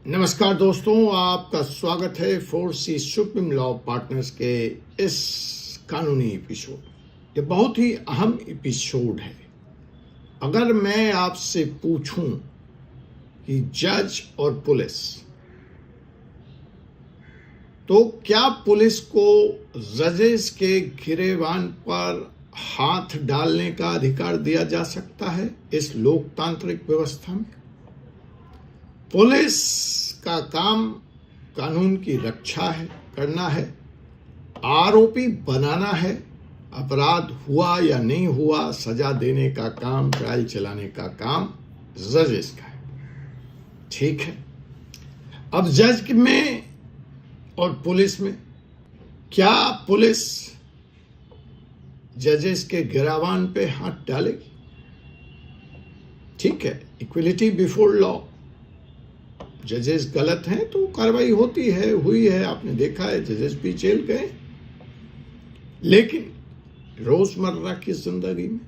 नमस्कार दोस्तों, आपका स्वागत है 4C सुप्रीम लॉ पार्टनर्स के इस कानूनी एपिसोड। ये बहुत ही अहम एपिसोड है। अगर मैं आपसे पूछूं कि जज और पुलिस, तो क्या पुलिस को जजेस के गिरेबान पर हाथ डालने का अधिकार दिया जा सकता है इस लोकतांत्रिक व्यवस्था में? पुलिस का काम कानून की रक्षा है, करना है, आरोपी बनाना है, अपराध हुआ या नहीं हुआ सजा देने का काम, ट्रायल चलाने का काम जजेस का है। ठीक है, अब जज में और पुलिस में, क्या पुलिस जजेस के गिरावान पे हाथ डालेगी? ठीक है, इक्वलिटी बिफोर लॉ। जजेस गलत हैं तो कार्रवाई होती है, हुई है, आपने देखा है, जजेस भी जेल गए। लेकिन रोजमर्रा की जिंदगी में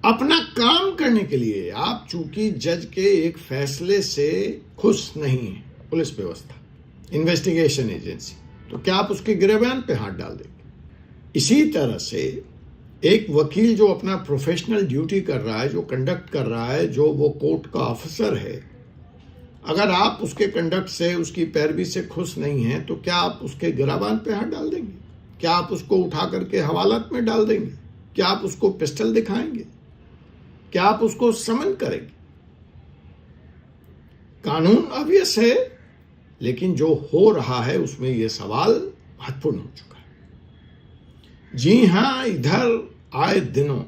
अपना काम करने के लिए आप चूंकि जज के एक फैसले से खुश नहीं है, पुलिस व्यवस्था, इन्वेस्टिगेशन एजेंसी, तो क्या आप उसके गिरबान पे हाथ डाल देंगे? इसी तरह से एक वकील जो अपना प्रोफेशनल ड्यूटी कर रहा है, जो कंडक्ट कर रहा है, जो वो कोर्ट का ऑफिसर है, अगर आप उसके कंडक्ट से, उसकी पैरवी से खुश नहीं हैं, तो क्या आप उसके गिराबान पे हाथ डाल देंगे? क्या आप उसको उठा करके हवालात में डाल देंगे? क्या आप उसको पिस्टल दिखाएंगे? क्या आप उसको समन करेंगे? कानून ऑब्वियस है, लेकिन जो हो रहा है उसमें यह सवाल महत्वपूर्ण हो चुका है। जी हां, इधर आए दिनों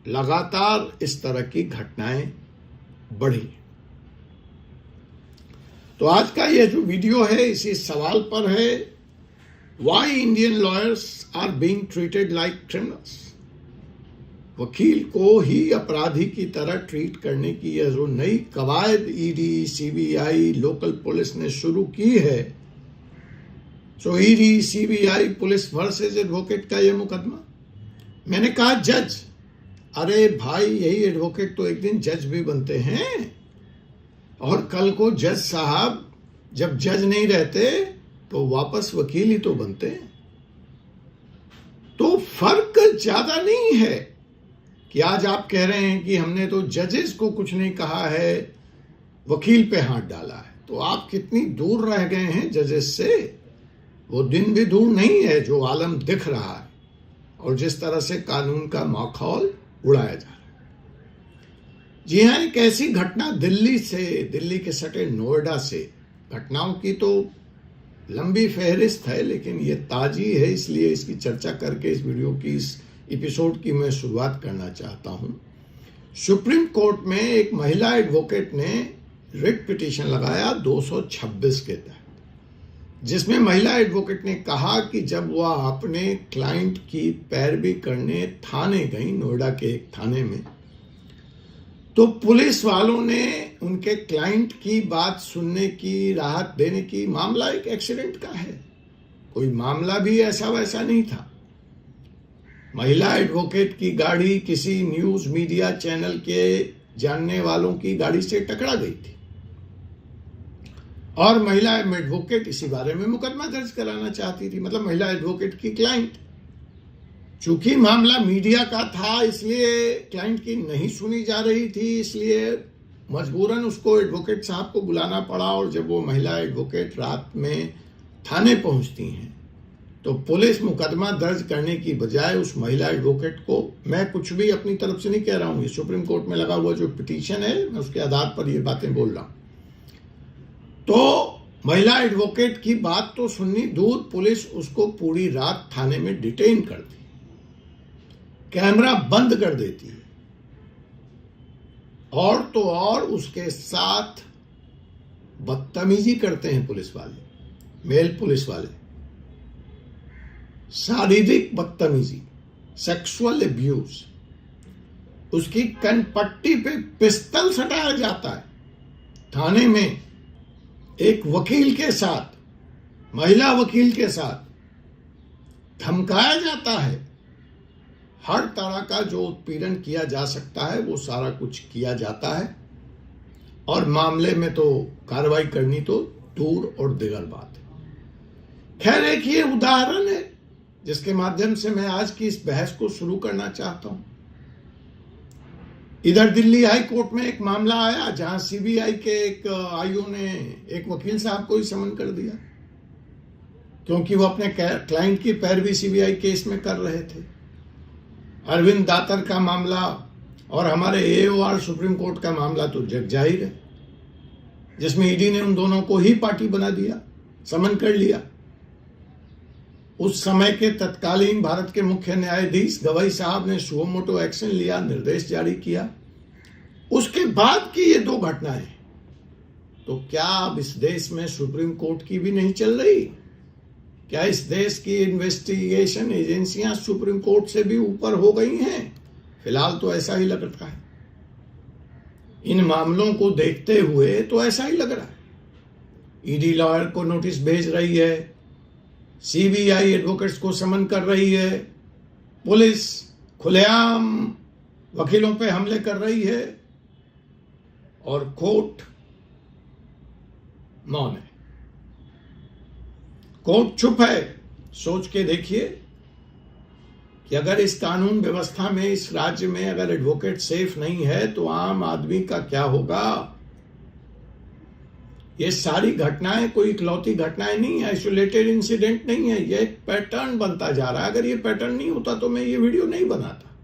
लगातार इस तरह की घटनाएं बढ़ी। तो आज का यह जो वीडियो है इसी सवाल पर है, why Indian lawyers are being treated like criminals. वकील को ही अपराधी की तरह ट्रीट करने की यह जो नई कवायद ईडी, सीबीआई, लोकल पुलिस ने शुरू की है, so ED, CBI, police versus advocate का यह मुकदमा। मैंने कहा जज, अरे भाई, यही एडवोकेट तो एक दिन जज भी बनते हैं, और कल को जज साहब जब जज नहीं रहते तो वापस वकील ही तो बनते हैं। तो फर्क ज्यादा नहीं है कि आज आप कह रहे हैं कि हमने तो जजेस को कुछ नहीं कहा है, वकील पे हाथ डाला है। तो आप कितनी दूर रह गए हैं जजेस से? वो दिन भी दूर नहीं है जो आलम दिख रहा है और जिस तरह से कानून का माहौल उड़ाया जा रहा है। जी हां, एक ऐसी घटना दिल्ली के सटे नोएडा से, घटनाओं की तो लंबी फहरिस्त है, लेकिन ये ताजी है, इसलिए इसकी चर्चा करके इस वीडियो की, इस एपिसोड की मैं शुरुआत करना चाहता हूं। सुप्रीम कोर्ट में एक महिला एडवोकेट ने रिट पिटीशन लगाया 226 के तहत, जिसमें महिला एडवोकेट ने कहा कि जब वह अपने क्लाइंट की पैरवी करने थाने गई, नोएडा के एक थाने में, तो पुलिस वालों ने उनके क्लाइंट की बात सुनने की, राहत देने की, मामला एक एक्सीडेंट का है, कोई मामला भी ऐसा वैसा नहीं था। महिला एडवोकेट की गाड़ी किसी न्यूज मीडिया चैनल के जानने वालों की गाड़ी से टकरा गई थी और महिला एडवोकेट इसी बारे में मुकदमा दर्ज कराना चाहती थी, मतलब महिला एडवोकेट की क्लाइंट। चूंकि मामला मीडिया का था, इसलिए क्लाइंट की नहीं सुनी जा रही थी, इसलिए मजबूरन उसको एडवोकेट साहब को बुलाना पड़ा। और जब वो महिला एडवोकेट रात में थाने पहुंचती हैं, तो पुलिस मुकदमा दर्ज करने की बजाय उस महिला एडवोकेट को, मैं कुछ भी अपनी तरफ से नहीं कह रहा हूं, ये सुप्रीम कोर्ट में लगा हुआ जो पिटीशन है, मैं उसके आधार पर ये बातें बोल रहा हूं। तो महिला एडवोकेट की बात तो सुननी दूर, पुलिस उसको पूरी रात थाने में डिटेन कर दी, कैमरा बंद कर देती है, और तो और उसके साथ बदतमीजी करते हैं पुलिस वाले, मेल पुलिस वाले, शारीरिक बदतमीजी, सेक्सुअल अब्यूज। उसकी कनपट्टी पे पिस्तल सटाया जाता है थाने में, एक वकील के साथ, महिला वकील के साथ धमकाया जाता है। हर तरह का जो उत्पीड़न किया जा सकता है वो सारा कुछ किया जाता है। और मामले में तो कार्रवाई करनी तो दूर और दिगर बात है। खैर, एक ये उदाहरण है जिसके माध्यम से मैं आज की इस बहस को शुरू करना चाहता हूं। इधर दिल्ली हाई कोर्ट में एक मामला आया जहां सीबीआई के एक आईओ ने एक वकील साहब को ही समन कर दिया क्योंकि वो अपने क्लाइंट की पैरवी सीबीआई केस में कर रहे थे। अरविंद दातर का मामला और हमारे एओआर सुप्रीम कोर्ट का मामला तो जग जाहिर है, जिसमें ईडी ने उन दोनों को ही पार्टी बना दिया, समन कर लिया। उस समय के तत्कालीन भारत के मुख्य न्यायाधीश गवई साहब ने सुओ मोटो एक्शन लिया, निर्देश जारी किया। उसके बाद की ये दो घटनाएं, तो क्या अब इस देश में सुप्रीम कोर्ट की भी नहीं चल रही? क्या इस देश की इन्वेस्टिगेशन एजेंसियां सुप्रीम कोर्ट से भी ऊपर हो गई हैं? फिलहाल तो ऐसा ही लग रहा है। इन मामलों को देखते हुए तो ऐसा ही लग रहा है। ईडी लॉयर को नोटिस भेज रही है, सीबीआई एडवोकेट्स को समन कर रही है, पुलिस खुलेआम वकीलों पे हमले कर रही है और कोर्ट मौन है। कोर्ट चुप है। सोच के देखिए कि अगर इस कानून व्यवस्था में, इस राज्य में अगर एडवोकेट सेफ नहीं है तो आम आदमी का क्या होगा? ये सारी घटनाएं कोई इकलौती घटनाएं नहीं है, आइसोलेटेड इंसिडेंट नहीं है, ये एक पैटर्न बनता जा रहा है। अगर ये पैटर्न नहीं होता तो मैं ये वीडियो नहीं बनाता।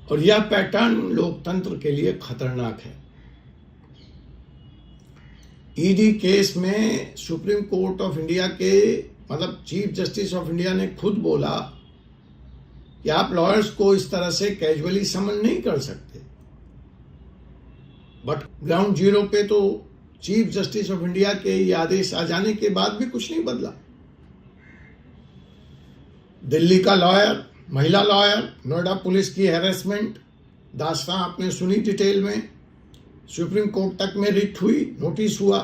और यह पैटर्न लोकतंत्र के लिए खतरनाक है। ईडी केस में सुप्रीम कोर्ट ऑफ इंडिया के मतलब चीफ जस्टिस ऑफ इंडिया ने खुद बोला कि आप लॉयर्स को इस तरह से कैजुअली समन नहीं कर सकते। बट ग्राउंड जीरो पे तो चीफ जस्टिस ऑफ इंडिया के ये आदेश आ जाने के बाद भी कुछ नहीं बदला। दिल्ली का लॉयर, महिला लॉयर, नोएडा पुलिस की हैरेसमेंट दास्तां आपने सुनी डिटेल में। सुप्रीम कोर्ट तक में रिट हुई, नोटिस हुआ।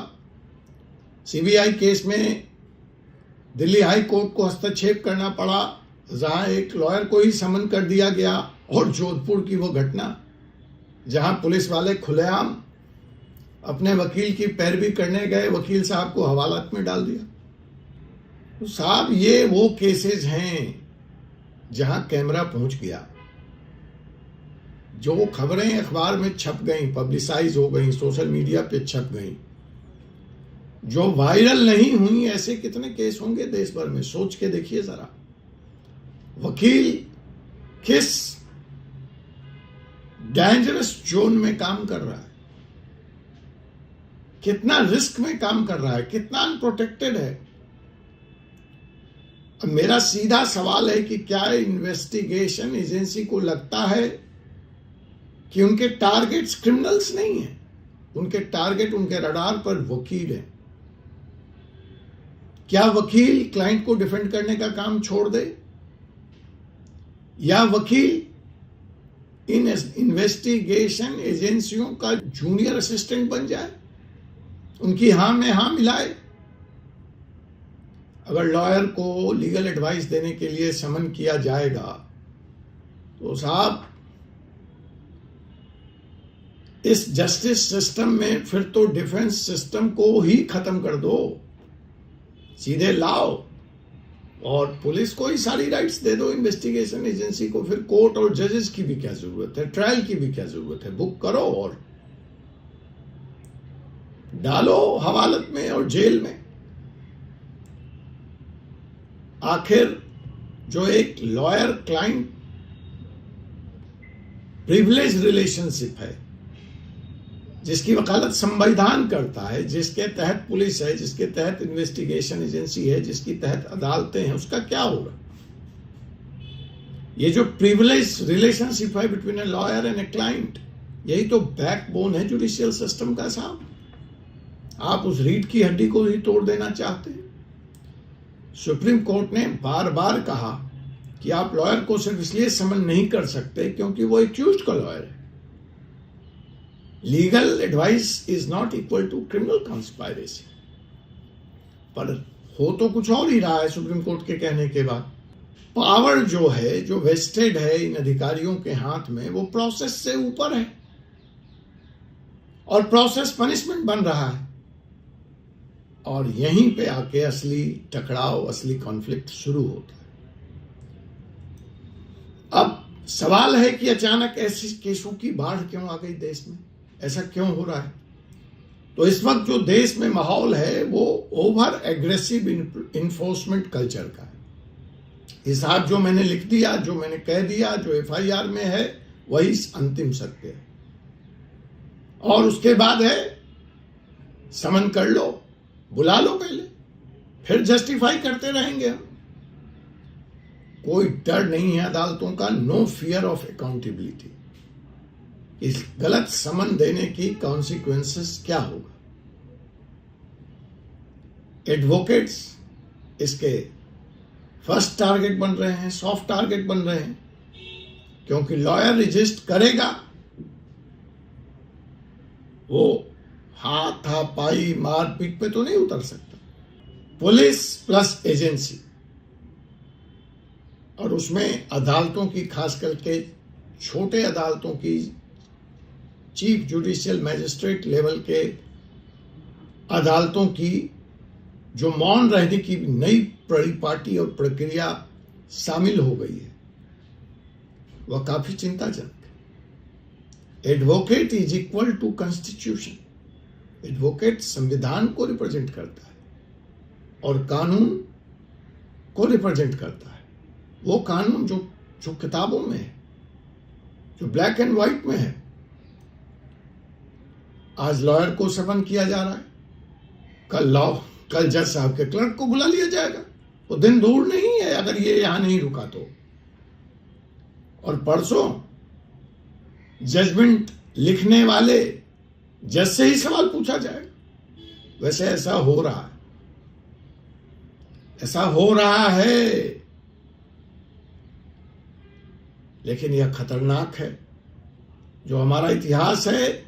सीबीआई केस में दिल्ली हाई कोर्ट को हस्तक्षेप करना पड़ा, जहां एक लॉयर को ही समन कर दिया गया। और जोधपुर की वो घटना जहां पुलिस वाले खुलेआम अपने वकील की पैरवी करने गए, वकील साहब को हवालात में डाल दिया। तो साहब, ये वो केसेस हैं जहां कैमरा पहुंच गया, जो खबरें अखबार में छप गई, पब्लिसाइज हो गई, सोशल मीडिया पे छप गई, जो वायरल नहीं हुई। ऐसे कितने केस होंगे देश भर में? सोच के देखिए जरा। वकील किस डेंजरस जोन में काम कर रहा है, कितना रिस्क में काम कर रहा है, कितना अनप्रोटेक्टेड है। अब मेरा सीधा सवाल है कि क्या इन्वेस्टिगेशन एजेंसी को लगता है कि उनके टारगेट्स क्रिमिनल्स नहीं हैं? उनके टारगेट, उनके रडार पर वकील हैं। क्या वकील क्लाइंट को डिफेंड करने का काम छोड़ दे, या वकील इन इन्वेस्टिगेशन एजेंसियों का जूनियर असिस्टेंट बन जाए, उनकी हां में हां मिलाए? अगर लॉयर को लीगल एडवाइस देने के लिए समन किया जाएगा तो साहब, इस जस्टिस सिस्टम में फिर तो डिफेंस सिस्टम को ही खत्म कर दो, सीधे लाओ और पुलिस को ही सारी राइट्स दे दो, इन्वेस्टिगेशन एजेंसी को। फिर कोर्ट और जजेस की भी क्या जरूरत है, ट्रायल की भी क्या जरूरत है? बुक करो और डालो हवालत में और जेल में। आखिर जो एक लॉयर क्लाइंट प्रिविलेज रिलेशनशिप है, जिसकी वकालत संविधान करता है, जिसके तहत पुलिस है, जिसके तहत इन्वेस्टिगेशन एजेंसी है, जिसकी तहत अदालतें हैं, उसका क्या होगा? ये जो प्रिविलेज रिलेशनशिप है between a lawyer and a client, यही तो बैकबोन है जुडिशियल सिस्टम का साहब। आप उस रीढ़ की हड्डी को ही तोड़ देना चाहते हैं। सुप्रीम कोर्ट ने बार बार कहा कि आप लॉयर को सिर्फ इसलिए समन नहीं कर सकते क्योंकि वो एक्यूज्ड का लॉयर है। Legal advice is not equal to criminal conspiracy. पर हो तो कुछ और ही रहा है सुप्रीम कोर्ट के कहने के बाद। पावर जो है, जो वेस्टेड है इन अधिकारियों के हाथ में, वो प्रोसेस से ऊपर है। और प्रोसेस पनिशमेंट बन रहा है। और यहीं पे आके असली टकराव, असली कॉन्फ्लिक्ट शुरू होता है। अब सवाल है कि अचानक ऐसे केसों की बाढ़ क्यों आ गई देश में, ऐसा क्यों हो रहा है? तो इस वक्त जो देश में माहौल है वो ओवर एग्रेसिव इन्फोर्समेंट कल्चर का है। इस हाथ जो मैंने लिख दिया, जो मैंने कह दिया, जो एफआईआर में है, वही अंतिम सत्य है। और उसके बाद है समन कर लो, बुला लो पहले, फिर जस्टिफाई करते रहेंगे हम। कोई डर नहीं है अदालतों का, नो फियर ऑफ अकाउंटेबिलिटी। इस गलत समन देने की कॉन्सिक्वेंसेस क्या होगा? एडवोकेट्स इसके फर्स्ट टारगेट बन रहे हैं, सॉफ्ट टारगेट बन रहे हैं, क्योंकि लॉयर रजिस्ट करेगा, वो हाथापाई मारपीट पे तो नहीं उतर सकता। पुलिस प्लस एजेंसी, और उसमें अदालतों की, खास करके छोटे अदालतों की, चीफ जुडिशियल मैजिस्ट्रेट लेवल के अदालतों की जो मौन रहने की नई परिपाटी और प्रक्रिया शामिल हो गई है, वह काफी चिंताजनक है। Advocate is equal to constitution. Advocate संविधान को रिप्रेजेंट करता है और कानून को रिप्रेजेंट करता है। वो कानून जो किताबों में है, जो ब्लैक एंड व्हाइट में है। आज लॉयर को समन किया जा रहा है, कल जज साहब के क्लर्क को बुला लिया जाएगा। वो दिन दूर नहीं है अगर ये यहां नहीं रुका तो। और परसों जजमेंट लिखने वाले जज से ही सवाल पूछा जाएगा। वैसे ऐसा हो रहा है, ऐसा हो रहा है, लेकिन यह खतरनाक है। जो हमारा इतिहास है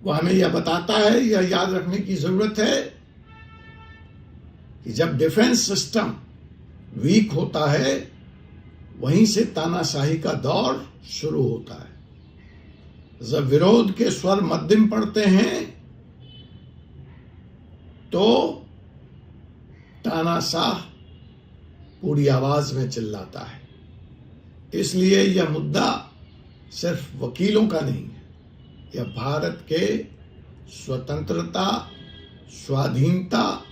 वो हमें यह बताता है, यह याद रखने की जरूरत है कि जब डिफेंस सिस्टम वीक होता है, वहीं से तानाशाही का दौर शुरू होता है। जब विरोध के स्वर मध्यम पड़ते हैं तो तानाशाह पूरी आवाज में चिल्लाता है। इसलिए यह मुद्दा सिर्फ वकीलों का नहीं है, यह भारत के स्वतंत्रता, स्वाधीनता,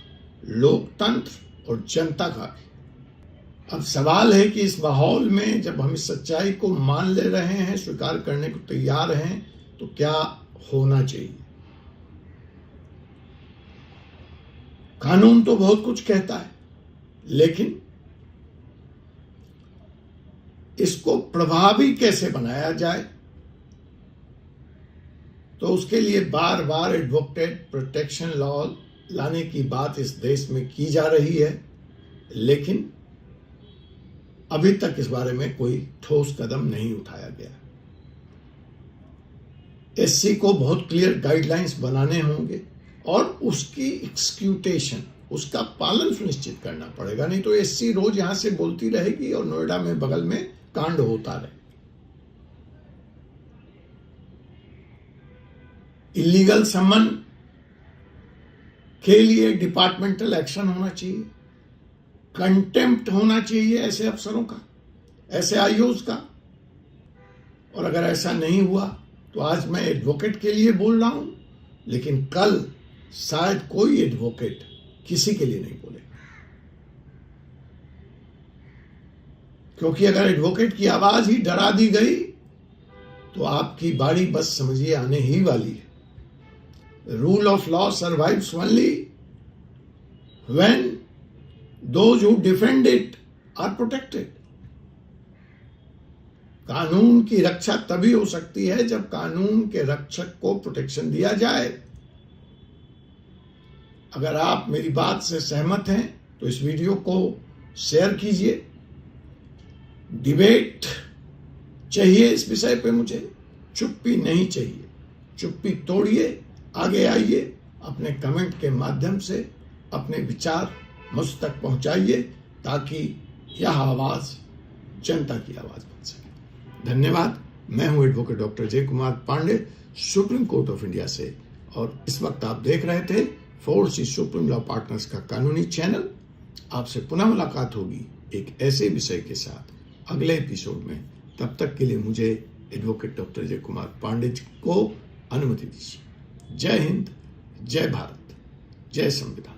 लोकतंत्र और जनता का भी। अब सवाल है कि इस माहौल में जब हम इस सच्चाई को मान ले रहे हैं, स्वीकार करने को तैयार हैं, तो क्या होना चाहिए? कानून तो बहुत कुछ कहता है, लेकिन इसको प्रभावी कैसे बनाया जाए, तो उसके लिए बार बार एडवोकेट प्रोटेक्शन लॉ लाने की बात इस देश में की जा रही है, लेकिन अभी तक इस बारे में कोई ठोस कदम नहीं उठाया गया। एससी को बहुत क्लियर गाइडलाइंस बनाने होंगे और उसकी एक्सक्यूटेशन, उसका पालन सुनिश्चित करना पड़ेगा। नहीं तो एससी रोज यहां से बोलती रहेगी और नोएडा में बगल में कांड होता रहे। इलीगल समन के लिए डिपार्टमेंटल एक्शन होना चाहिए, कंटेम्प्ट होना चाहिए ऐसे अफसरों का, ऐसे आईओज का। और अगर ऐसा नहीं हुआ तो आज मैं एडवोकेट के लिए बोल रहा हूं, लेकिन कल शायद कोई एडवोकेट किसी के लिए नहीं बोलेगा। क्योंकि अगर एडवोकेट की आवाज ही डरा दी गई तो आपकी बारी बस समझिए आने ही वाली है। Rule of law survives only when those who defend it are protected. कानून की रक्षा तभी हो सकती है जब कानून के रक्षक को प्रोटेक्शन दिया जाए। अगर आप मेरी बात से सहमत हैं तो इस वीडियो को शेयर कीजिए। डिबेट चाहिए इस विषय पे, मुझे चुप्पी नहीं चाहिए। चुप्पी तोड़िए, आगे आइए, अपने कमेंट के माध्यम से अपने विचार मुझ तक पहुंचाइए, ताकि यह आवाज जनता की आवाज बन सके। धन्यवाद। मैं हूं advocate doctor Jay Kumar Pandey, supreme court of India से। और इस वक्त आप देख रहे थे फोर्स सुप्रीम लॉ पार्टनर्स का कानूनी चैनल। आपसे पुनः मुलाकात होगी एक ऐसे विषय के साथ अगले एपिसोड में। तब तक के लिए मुझे एडवोकेट डॉक्टर अजय कुमार पांडे जी को अनुमति दीजिए। जय हिंद, जय भारत, जय संविधान।